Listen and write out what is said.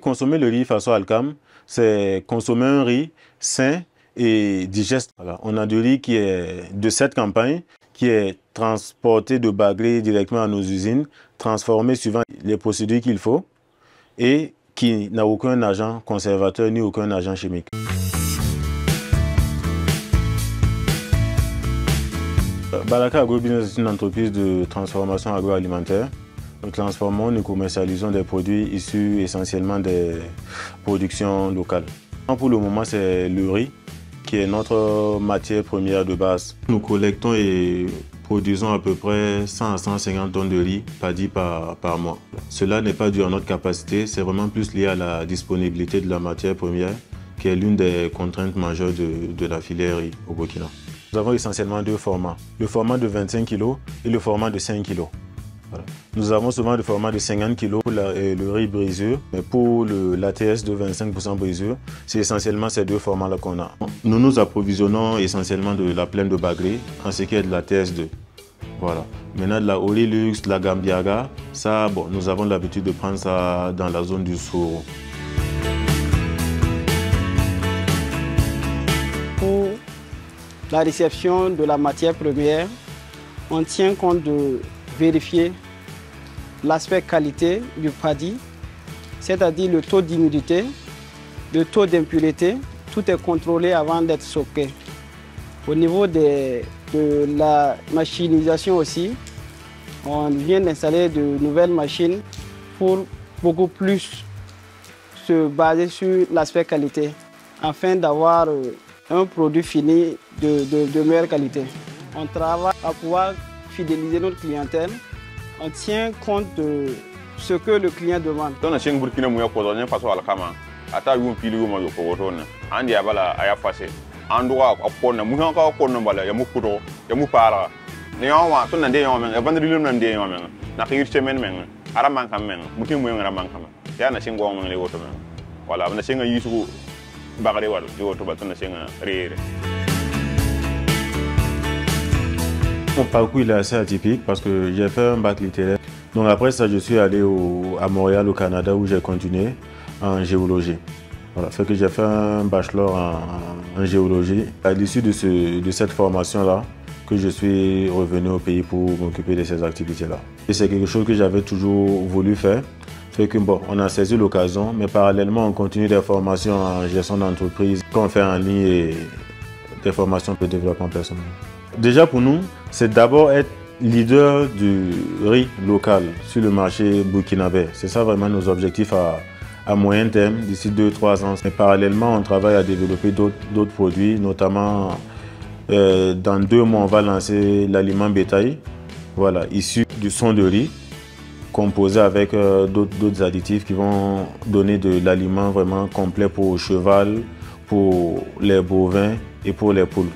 Consommer le riz façon Alcam, c'est consommer un riz sain et digeste. Voilà. On a du riz qui est de cette campagne, qui est transporté de Bagré directement à nos usines, transformé suivant les procédures qu'il faut et qui n'a aucun agent conservateur ni aucun agent chimique. Balaka Agrobusiness est une entreprise de transformation agroalimentaire. Nous transformons, nous commercialisons des produits issus essentiellement des productions locales. Pour le moment, c'est le riz qui est notre matière première de base. Nous collectons et produisons à peu près 100 à 150 tonnes de riz par mois. Cela n'est pas dû à notre capacité, c'est vraiment plus lié à la disponibilité de la matière première qui est l'une des contraintes majeures de la filière riz au Burkina. Nous avons essentiellement deux formats, le format de 25 kg et le format de 5 kg. Voilà. Nous avons souvent le format de 50 kg pour le riz brisure, mais pour l'ATS de 25% brisure, c'est essentiellement ces deux formats-là qu'on a. Nous nous approvisionnons essentiellement de la plaine de Bagré, en ce qui est de l'ATS 2. Voilà. Maintenant, de la Olilux, de la Gambiaga, ça, bon, nous avons l'habitude de prendre ça dans la zone du Souro. Pour la réception de la matière première, on tient compte de vérifier l'aspect qualité du paddy, c'est-à-dire le taux d'humidité, le taux d'impureté. Tout est contrôlé avant d'être stocké. Au niveau de la machinisation aussi, on vient d'installer de nouvelles machines pour beaucoup plus se baser sur l'aspect qualité, afin d'avoir un produit fini de meilleure qualité. On travaille à pouvoir fidéliser notre clientèle. On tient compte de ce que le client demande. Dans le Burkina façon Alcama, ata yum pili yuma yo fogotona andi abala aya fase andwa akona muhan ka akona bala ya mukudo ya mupara ne yawa to nande yawa men evandri lum nande yawa men na khir chemen men ara man kam men mutim mo ngara man kam ya na singo men le woto men wala na singa yisu bagare wal di woto ba to na singa rere. Mon parcours il est assez atypique parce que j'ai fait un bac littéraire. Donc après ça, je suis allé à Montréal, au Canada, où j'ai continué en géologie. Voilà, fait que j'ai fait un bachelor en géologie. À l'issue de cette formation-là, que je suis revenu au pays pour m'occuper de ces activités-là. Et c'est quelque chose que j'avais toujours voulu faire. Fait que bon, on a saisi l'occasion, mais parallèlement, on continue des formations en gestion d'entreprise qu'on fait en ligne et des formations de développement personnel. Déjà pour nous, c'est d'abord être leader du riz local sur le marché burkinabé. C'est ça vraiment nos objectifs à moyen terme, d'ici 2-3 ans. Mais parallèlement, on travaille à développer d'autres produits, notamment dans 2 mois, on va lancer l'aliment bétail, voilà, issu du son de riz, composé avec d'autres additifs qui vont donner de l'aliment vraiment complet pour le cheval, pour les bovins et pour les poules.